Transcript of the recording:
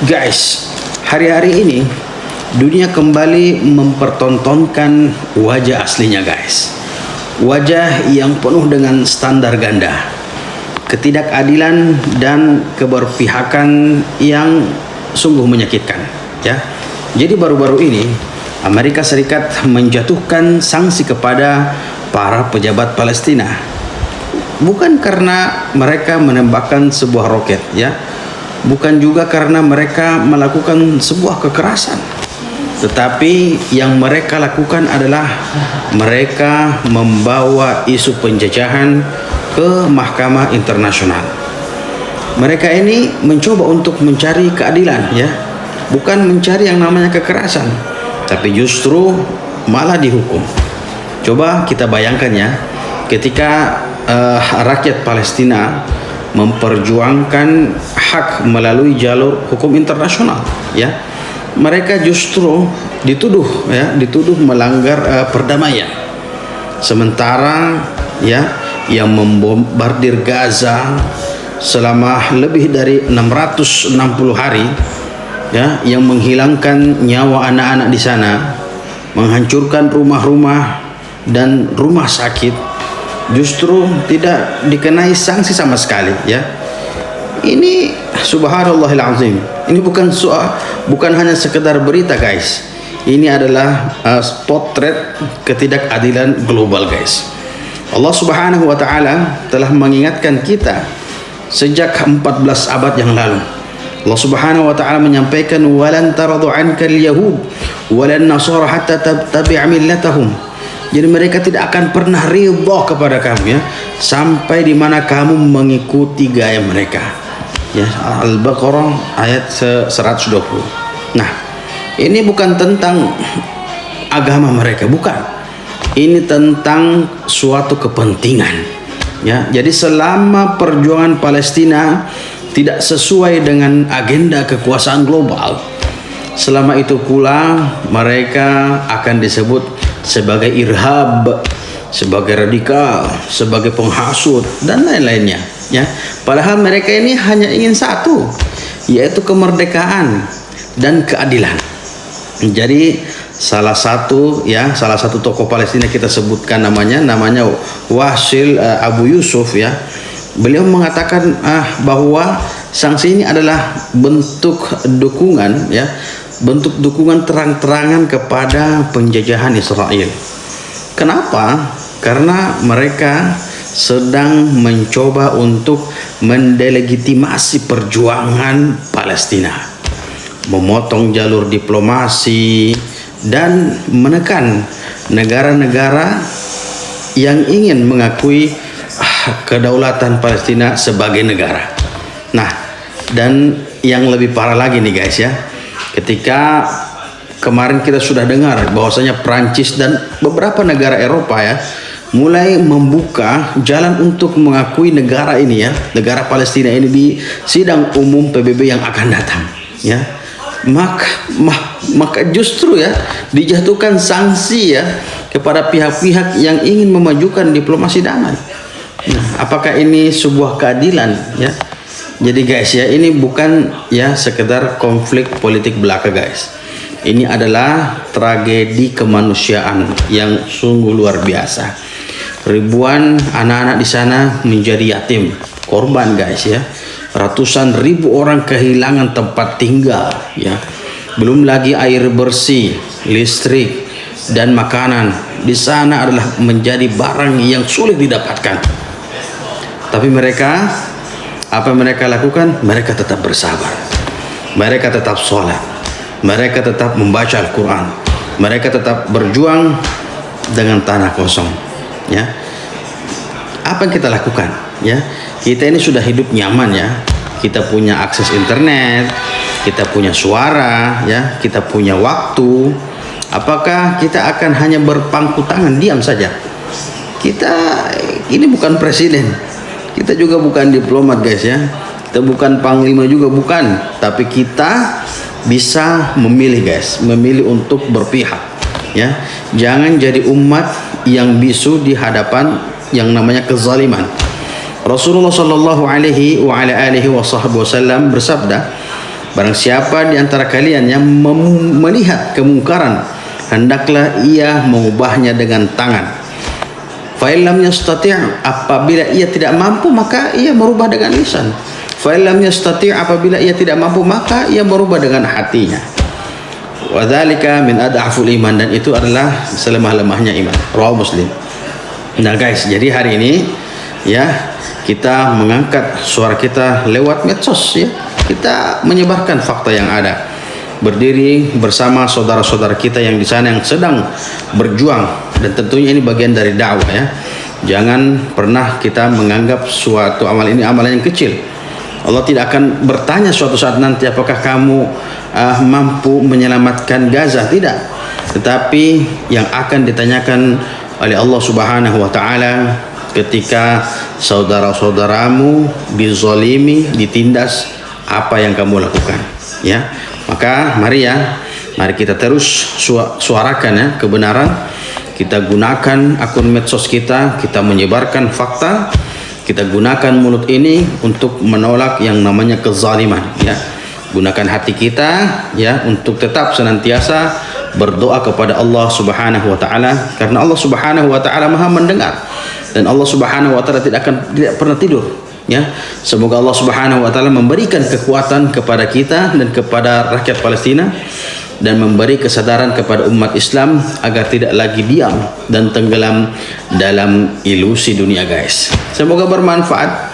Guys, hari-hari ini dunia kembali mempertontonkan wajah aslinya guys. Wajah yang penuh dengan standar ganda, ketidakadilan dan keberpihakan yang sungguh menyakitkan ya. Jadi baru-baru ini Amerika Serikat menjatuhkan sanksi kepada para pejabat Palestina. Bukan karena mereka menembakkan sebuah roket ya. Bukan juga karena mereka melakukan sebuah kekerasan, tetapi yang mereka lakukan adalah mereka membawa isu penjajahan ke mahkamah internasional. Mereka ini mencoba untuk mencari keadilan ya, bukan mencari yang namanya kekerasan, tapi justru malah dihukum. Coba kita bayangkan ya, ketika rakyat Palestina memperjuangkan hak melalui jalur hukum internasional ya, mereka justru dituduh melanggar perdamaian, sementara ya yang membombardir Gaza selama lebih dari 660 hari ya, yang menghilangkan nyawa anak-anak di sana, menghancurkan rumah-rumah dan rumah sakit, justru tidak dikenai sanksi sama sekali ya. Ini subhanallahil azim. Ini bukan hanya sekedar berita guys. Ini adalah potret ketidakadilan global guys. Allah Subhanahu wa taala telah mengingatkan kita sejak 14 abad yang lalu. Allah Subhanahu wa taala menyampaikan walan taradu ankal yahud walan nasara hatta tattabi'a millatahum. Jadi mereka tidak akan pernah ridha kepada kamu ya, sampai di mana kamu mengikuti gaya mereka. Ya, Al-Baqarah ayat 120. Nah, ini bukan tentang agama mereka, bukan. Ini tentang suatu kepentingan. Ya, jadi selama perjuangan Palestina tidak sesuai dengan agenda kekuasaan global, selama itu pula mereka akan disebut sebagai irhab, sebagai radikal, sebagai penghasut dan lain-lainnya ya. Padahal mereka ini hanya ingin satu, yaitu kemerdekaan dan keadilan. Jadi salah satu tokoh Palestina kita sebutkan namanya Wasil Abu Yusuf ya. Beliau mengatakan bahwa sanksi ini adalah bentuk dukungan ya, bentuk dukungan terang-terangan kepada penjajahan Israel. Kenapa? Karena mereka sedang mencoba untuk mendelegitimasi perjuangan Palestina, memotong jalur diplomasi dan menekan negara-negara yang ingin mengakui kedaulatan Palestina sebagai negara. Nah, dan yang lebih parah lagi nih guys ya, ketika kemarin kita sudah dengar bahwasanya Prancis dan beberapa negara Eropa ya mulai membuka jalan untuk mengakui negara ini ya, negara Palestina ini di sidang umum PBB yang akan datang ya. Maka justru ya dijatuhkan sanksi ya kepada pihak-pihak yang ingin memajukan diplomasi damai. Nah, apakah ini sebuah keadilan ya? Jadi guys ya, ini bukan ya sekedar konflik politik belaka guys. Ini adalah tragedi kemanusiaan yang sungguh luar biasa. Ribuan anak-anak di sana menjadi yatim, korban guys ya. Ratusan ribu orang kehilangan tempat tinggal ya. Belum lagi air bersih, listrik dan makanan di sana adalah menjadi barang yang sulit didapatkan. Tapi mereka, apa yang mereka lakukan? Mereka tetap bersabar, mereka tetap sholat, mereka tetap membaca Al-Quran, mereka tetap berjuang dengan tanah kosong ya. Apa yang kita lakukan ya? Kita ini sudah hidup nyaman ya, kita punya akses internet, kita punya suara ya, kita punya waktu. Apakah kita akan hanya berpangku tangan diam saja? Kita ini bukan presiden, kita juga bukan diplomat guys ya, kita bukan panglima juga bukan, tapi kita bisa memilih guys, memilih untuk berpihak ya. Jangan jadi umat yang bisu di hadapan yang namanya kezaliman. Rasulullah Shallallahu Alaihi Wasallam bersabda, Barang siapa di antara kalian yang melihat kemungkaran, hendaklah ia mengubahnya dengan tangan. Fa'ilam yastati', apabila ia tidak mampu maka ia merubah dengan lisan. Fa'ilam yastati', apabila ia tidak mampu maka ia merubah dengan hatinya. Wa dzalika min ad'aful iman, dan itu adalah selemah-lemahnya iman. Rawahu Muslim. Nah guys, jadi hari ini ya kita mengangkat suara kita lewat medsos ya. Kita menyebarkan fakta yang ada. Berdiri bersama saudara-saudara kita yang di sana yang sedang berjuang, dan tentunya ini bagian dari dakwah ya. Jangan pernah kita menganggap suatu amal ini amalan yang kecil. Allah tidak akan bertanya suatu saat nanti apakah kamu mampu menyelamatkan Gaza, tidak. Tetapi yang akan ditanyakan oleh Allah Subhanahu wa taala ketika saudara-saudaramu dizalimi, ditindas, apa yang kamu lakukan ya. Maka mari kita terus suarakan ya kebenaran. Kita gunakan akun medsos kita menyebarkan fakta. Kita gunakan mulut ini untuk menolak yang namanya kezaliman ya. Gunakan hati kita ya untuk tetap senantiasa berdoa kepada Allah Subhanahu wa taala, karena Allah Subhanahu wa taala Maha mendengar dan Allah Subhanahu wa taala tidak pernah tidur ya. Semoga Allah Subhanahu wa taala memberikan kekuatan kepada kita dan kepada rakyat Palestina, dan memberi kesadaran kepada umat Islam agar tidak lagi diam dan tenggelam dalam ilusi dunia guys. Semoga bermanfaat.